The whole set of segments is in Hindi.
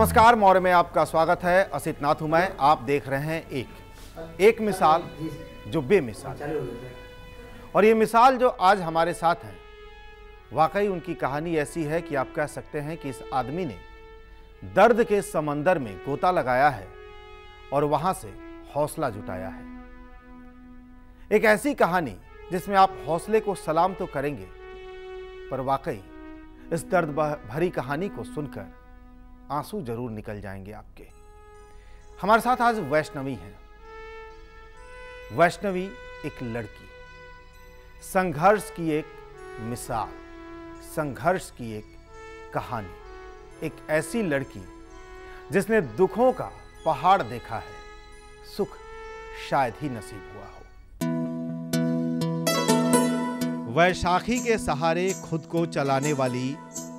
नमस्कार, मौर्य में आपका स्वागत है। असित नाथ हूं मैं। आप देख रहे हैं एक मिसाल जो बेमिसाल। और ये मिसाल जो आज हमारे साथ हैं, वाकई उनकी कहानी ऐसी है कि आप कह सकते हैं कि इस आदमी ने दर्द के समंदर में गोता लगाया है और वहां से हौसला जुटाया है। एक ऐसी कहानी जिसमें आप हौसले को सलाम तो करेंगे, पर वाकई इस दर्द भरी कहानी को सुनकर आंसू जरूर निकल जाएंगे आपके। हमारे साथ आज वैष्णवी हैं। वैष्णवी एक लड़की, संघर्ष की एक मिसाल, संघर्ष की एक कहानी। एक ऐसी लड़की जिसने दुखों का पहाड़ देखा है, सुख शायद ही नसीब हुआ हो। वैशाखी के सहारे खुद को चलाने वाली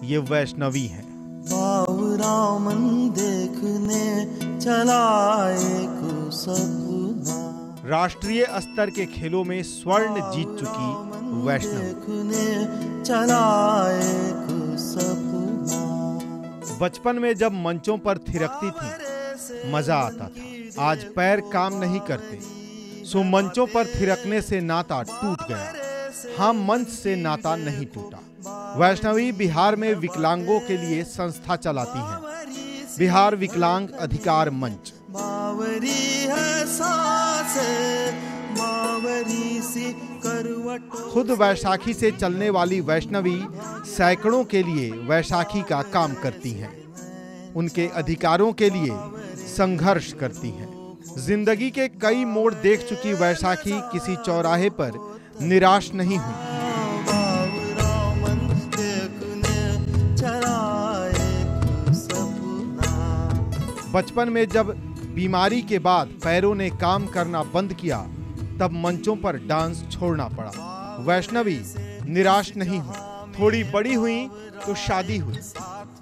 ये वैष्णवी हैं। बाबूरामन देखने चला एक सपना, राष्ट्रीय स्तर के खेलों में स्वर्ण जीत चुकी वैष्णवी देखने चला एक सपना। बचपन में जब मंचों पर थिरकती थी मजा आता था। आज पैर काम नहीं करते, सो मंचों पर थिरकने से नाता टूट गया। हाँ, मंच से नाता नहीं टूटा। वैष्णवी बिहार में विकलांगों के लिए संस्था चलाती हैं, बिहार विकलांग अधिकार मंच। बावरी है सांसें, बावरी सी करवट। खुद वैशाखी से चलने वाली वैष्णवी सैकड़ों के लिए वैशाखी का काम करती हैं, उनके अधिकारों के लिए संघर्ष करती हैं। जिंदगी के कई मोड़ देख चुकी वैशाखी किसी चौराहे पर निराश नहीं हुई। बचपन में जब बीमारी के बाद पैरों ने काम करना बंद किया, तब मंचों पर डांस छोड़ना पड़ा। वैष्णवी निराश नहीं हुई। थोड़ी बड़ी हुई तो शादी हुई,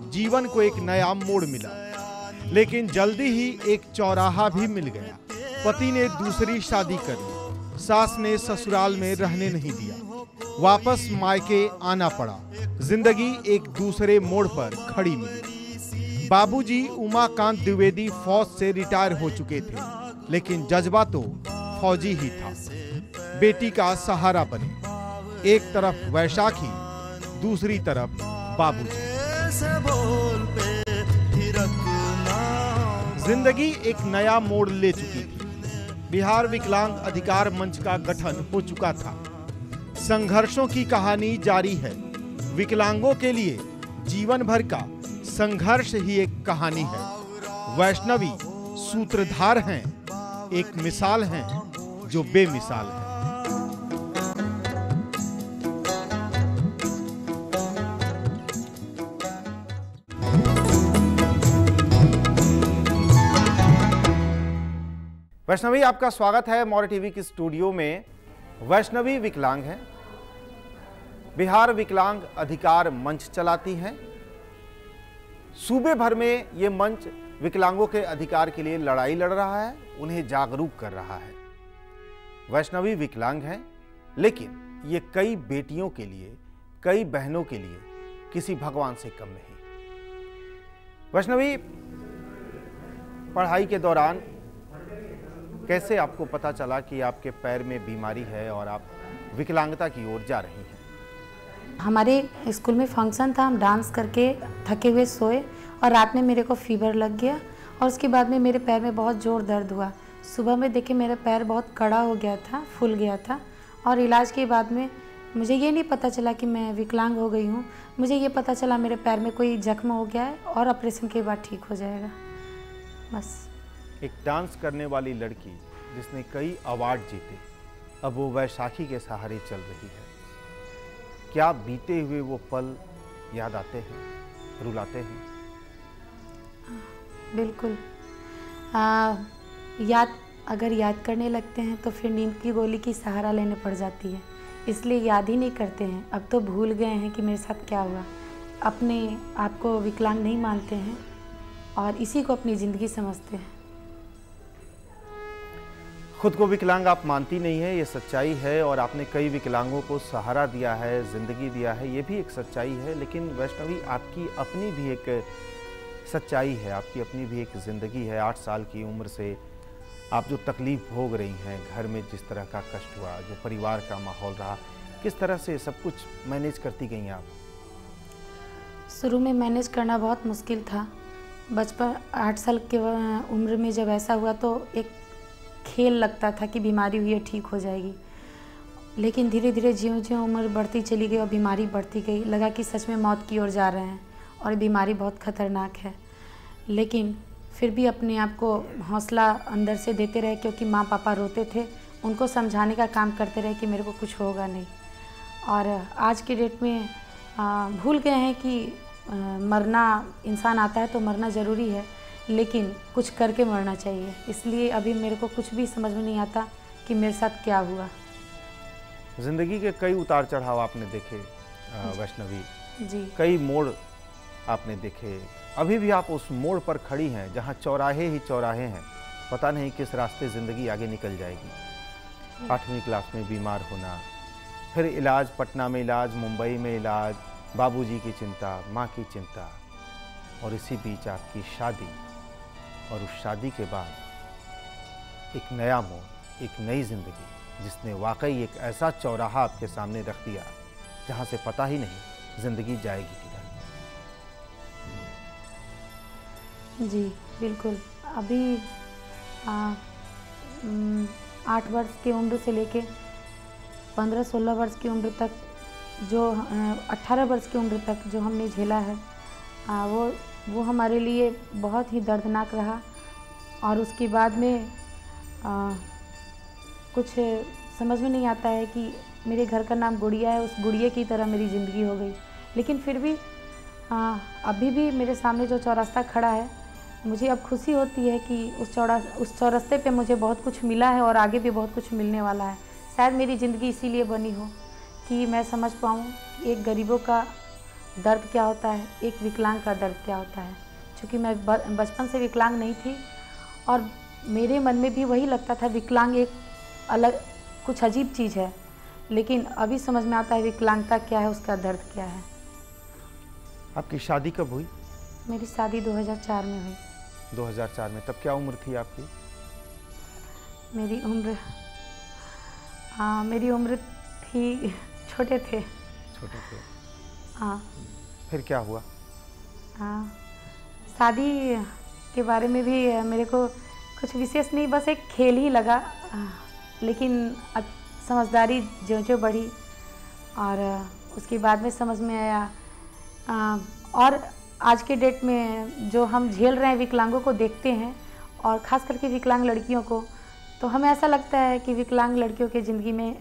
जीवन को एक नया मोड़ मिला। लेकिन जल्दी ही एक चौराहा भी मिल गया। पति ने दूसरी शादी कर ली, सास ने ससुराल में रहने नहीं दिया, वापस मायके आना पड़ा। जिंदगी एक दूसरे मोड़ पर खड़ी मिली। बाबूजी उमाकांत द्विवेदी फौज से रिटायर हो चुके थे, लेकिन जज्बा तो फौजी ही था। बेटी का सहारा बने। एक तरफ वैशाखी, दूसरी तरफ बाबूजी। जिंदगी एक नया मोड़ ले चुकी थी। बिहार विकलांग अधिकार मंच का गठन हो चुका था। संघर्षों की कहानी जारी है। विकलांगों के लिए जीवन भर का संघर्ष ही एक कहानी है। वैष्णवी सूत्रधार हैं, एक मिसाल हैं जो बेमिसाल है। वैष्णवी, आपका स्वागत है मौर्य टीवी की स्टूडियो में। वैष्णवी विकलांग है, बिहार विकलांग अधिकार मंच चलाती हैं। सूबे भर में ये मंच विकलांगों के अधिकार के लिए लड़ाई लड़ रहा है, उन्हें जागरूक कर रहा है। वैष्णवी विकलांग है, लेकिन ये कई बेटियों के लिए, कई बहनों के लिए किसी भगवान से कम नहीं। वैष्णवी, पढ़ाई के दौरान कैसे आपको पता चला कि आपके पैर में बीमारी है और आप विकलांगता की ओर जा रही हैं? हमारे स्कूल में फंक्शन था, हम डांस करके थके हुए सोए और रात में मेरे को फीवर लग गया और उसके बाद में मेरे पैर में बहुत ज़ोर दर्द हुआ। सुबह में देखे मेरा पैर बहुत कड़ा हो गया था, फूल गया था और इलाज के बाद में मुझे ये नहीं पता चला कि मैं विकलांग हो गई हूँ। मुझे ये पता चला मेरे पैर में कोई जख्म हो गया है और ऑपरेशन के बाद ठीक हो जाएगा, बस। एक डांस करने वाली लड़की जिसने कई अवार्ड जीते, अब वो वैशाखी के सहारे चल रही है। क्या बीते हुए वो पल याद आते हैं, रुलाते हैं? बिल्कुल। अगर याद करने लगते हैं तो फिर नींद की गोली की सहारा लेने पड़ जाती है, इसलिए याद ही नहीं करते हैं। अब तो भूल गए हैं कि मेरे साथ क्या हुआ। अपने आप को विकलांग नहीं मानते हैं और इसी को अपनी ज़िंदगी समझते हैं। खुद को विकलांग आप मानती नहीं है, ये सच्चाई है। और आपने कई विकलांगों को सहारा दिया है, जिंदगी दिया है, ये भी एक सच्चाई है। लेकिन वैष्णवी, आपकी अपनी भी एक सच्चाई है, आपकी अपनी भी एक ज़िंदगी है। 8 साल की उम्र से आप जो तकलीफ़ भोग रही हैं, घर में जिस तरह का कष्ट हुआ, जो परिवार का माहौल रहा, किस तरह से सब कुछ मैनेज करती गई आप? शुरू में मैनेज करना बहुत मुश्किल था। बचपन 8 साल के उम्र में जब ऐसा हुआ तो एक खेल लगता था कि बीमारी हुई है, ठीक हो जाएगी। लेकिन धीरे धीरे ज्यों-ज्यों उम्र बढ़ती चली गई और बीमारी बढ़ती गई, लगा कि सच में मौत की ओर जा रहे हैं और बीमारी बहुत ख़तरनाक है। लेकिन फिर भी अपने आप को हौसला अंदर से देते रहे, क्योंकि माँ पापा रोते थे, उनको समझाने का काम करते रहे कि मेरे को कुछ होगा नहीं। और आज के डेट में भूल गए हैं कि मरना, इंसान आता है तो मरना ज़रूरी है, लेकिन कुछ करके मरना चाहिए। इसलिए अभी मेरे को कुछ भी समझ में नहीं आता कि मेरे साथ क्या हुआ। ज़िंदगी के कई उतार चढ़ाव आपने देखे वैष्णवी जी। कई मोड़ आपने देखे। अभी भी आप उस मोड़ पर खड़ी हैं जहां चौराहे ही चौराहे हैं। पता नहीं किस रास्ते ज़िंदगी आगे निकल जाएगी। 8वीं क्लास में बीमार होना, फिर इलाज, पटना में इलाज, मुंबई में इलाज, बाबूजी की चिंता, माँ की चिंता, और इसी बीच आपकी शादी, और उस शादी के बाद एक नया मोड़, एक नई ज़िंदगी, जिसने वाकई एक ऐसा चौराहा आपके सामने रख दिया जहाँ से पता ही नहीं ज़िंदगी जाएगी किधर। जी बिल्कुल। अभी 8 वर्ष की उम्र से लेके 15-16 वर्ष की उम्र तक, जो 18 वर्ष की उम्र तक जो हमने झेला है, वो हमारे लिए बहुत ही दर्दनाक रहा। और उसके बाद में कुछ समझ में नहीं आता है कि मेरे घर का नाम गुड़िया है, उस गुड़िया की तरह मेरी ज़िंदगी हो गई। लेकिन फिर भी अभी भी मेरे सामने जो चौरास्ता खड़ा है, मुझे अब खुशी होती है कि उस चौरास्ते पे मुझे बहुत कुछ मिला है और आगे भी बहुत कुछ मिलने वाला है। शायद मेरी ज़िंदगी इसीलिए बनी हो कि मैं समझ पाऊँ कि एक गरीबों का दर्द क्या होता है, एक विकलांग का दर्द क्या होता है। क्योंकि मैं बचपन से विकलांग नहीं थी और मेरे मन में भी वही लगता था, विकलांग एक अलग कुछ अजीब चीज़ है। लेकिन अभी समझ में आता है विकलांगता क्या है, उसका दर्द क्या है। आपकी शादी कब हुई? मेरी शादी 2004 में हुई। 2004 में। तब क्या उम्र थी आपकी? मेरी उम्र थी, छोटे थे। छोटे थे। हाँ। फिर क्या हुआ? हाँ, शादी के बारे में भी मेरे को कुछ विशेष नहीं, बस एक खेल ही लगा। लेकिन समझदारी जो बढ़ी और उसके बाद में समझ में आया। और आज के डेट में जो हम झेल रहे हैं, विकलांगों को देखते हैं और ख़ास करके विकलांग लड़कियों को, तो हमें ऐसा लगता है कि विकलांग लड़कियों की ज़िंदगी में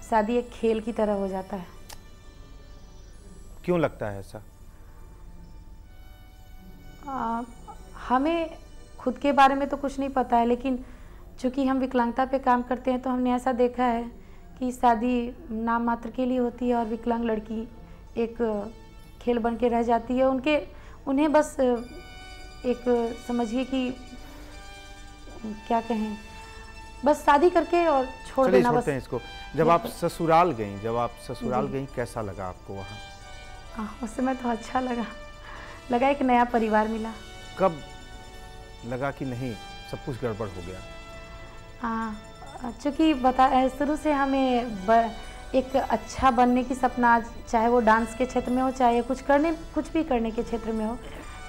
शादी एक खेल की तरह हो जाता है। क्यों लगता है ऐसा? हमें खुद के बारे में तो कुछ नहीं पता है, लेकिन चूँकि हम विकलांगता पे काम करते हैं तो हमने ऐसा देखा है कि शादी नाम मात्र के लिए होती है और विकलांग लड़की एक खेल बन के रह जाती है। उन्हें बस एक समझिए कि क्या कहें, बस शादी करके और छोड़ देना बस। हैं इसको। जब आप ससुराल गईं, कैसा लगा आपको वहाँ? उस समय तो अच्छा लगा एक नया परिवार मिला। कब लगा कि नहीं सब कुछ गड़बड़ हो गया? चूँकि शुरू से हमें एक अच्छा बनने की सपना, चाहे वो डांस के क्षेत्र में हो, चाहे कुछ भी करने के क्षेत्र में हो,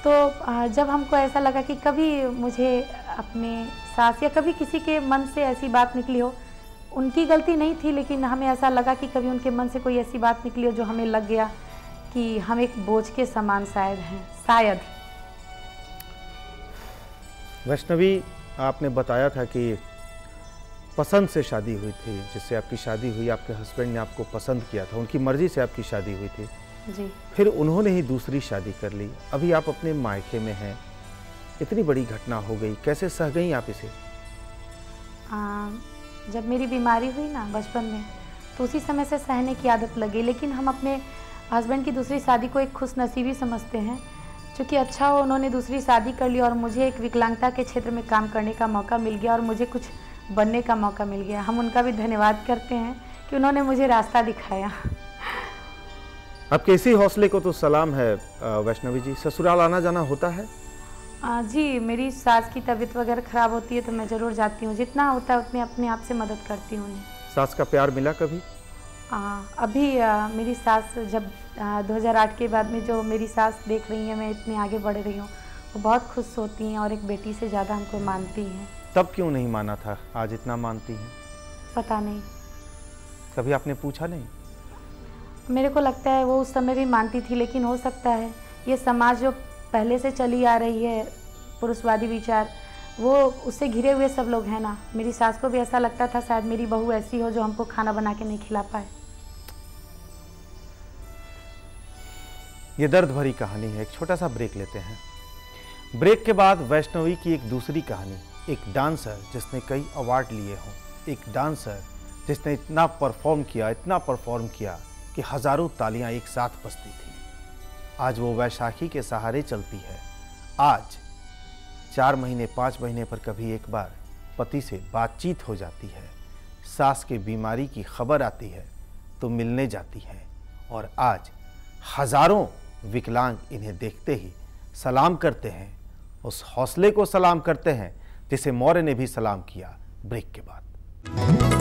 तो जब हमको ऐसा लगा कि कभी मुझे अपने सास या कभी किसी के मन से ऐसी बात निकली हो, उनकी गलती नहीं थी, लेकिन हमें ऐसा लगा कि कभी उनके मन से कोई ऐसी बात निकली हो जो हमें लग गया कि हम एक बोझ के समान शायद। वैष्णवी, आपने बताया था कि पसंद से शादी हुई थी, जिससे आपकी शादी हुई, आपके हस्बैंड ने आपको पसंद किया था, उनकी मर्जी से आपकी शादी हुई थी जी। फिर उन्होंने ही दूसरी शादी कर ली। अभी आप अपने मायके में हैं, इतनी बड़ी घटना हो गई, कैसे सह गई आप इसे? जब मेरी बीमारी हुई ना बचपन में, तो उसी समय से सहने की आदत लगी। लेकिन हम अपने हस्बैंड की दूसरी शादी को एक खुशनसीबी समझते हैं, क्योंकि अच्छा हो उन्होंने दूसरी शादी कर ली और मुझे एक विकलांगता के क्षेत्र में काम करने का मौका मिल गया और मुझे कुछ बनने का मौका मिल गया। हम उनका भी धन्यवाद करते हैं कि उन्होंने मुझे रास्ता दिखाया। आपके इसी हौसले को तो सलाम है। वैष्णवी जी, ससुराल आना जाना होता है? जी, मेरी सास की तबीयत वगैरह ख़राब होती है तो मैं ज़रूर जाती हूँ, जितना होता है उतनी अपने आप से मदद करती हूँ उन्हें। सास का प्यार मिला कभी? अभी मेरी सास जब 2008 के बाद में जो मेरी सास देख रही हैं मैं इतनी आगे बढ़ रही हूँ, वो बहुत खुश होती हैं और एक बेटी से ज़्यादा हमको मानती हैं। तब क्यों नहीं माना था, आज इतना मानती हैं? पता नहीं, कभी आपने पूछा नहीं? मेरे को लगता है वो उस समय भी मानती थी, लेकिन हो सकता है ये समाज जो पहले से चली आ रही है, पुरुषवादी विचार, वो उससे घिरे हुए सब लोग हैं ना। मेरी सास को भी ऐसा लगता था शायद मेरी बहू ऐसी हो जो हमको खाना बना के नहीं खिला पाए। ये दर्द भरी कहानी है। एक छोटा सा ब्रेक लेते हैं। ब्रेक के बाद वैष्णवी की एक दूसरी कहानी, एक डांसर जिसने कई अवार्ड लिए हों, एक डांसर जिसने इतना परफॉर्म किया कि हजारों तालियां एक साथ बजती थी। आज वो वैशाखी के सहारे चलती है। आज 4 महीने 5 महीने पर कभी एक बार पति से बातचीत हो जाती है, सास की बीमारी की खबर आती है तो मिलने जाती है, और आज हजारों विकलांग इन्हें देखते ही सलाम करते हैं, उस हौसले को सलाम करते हैं जिसे मौर्य ने भी सलाम किया। ब्रेक के बाद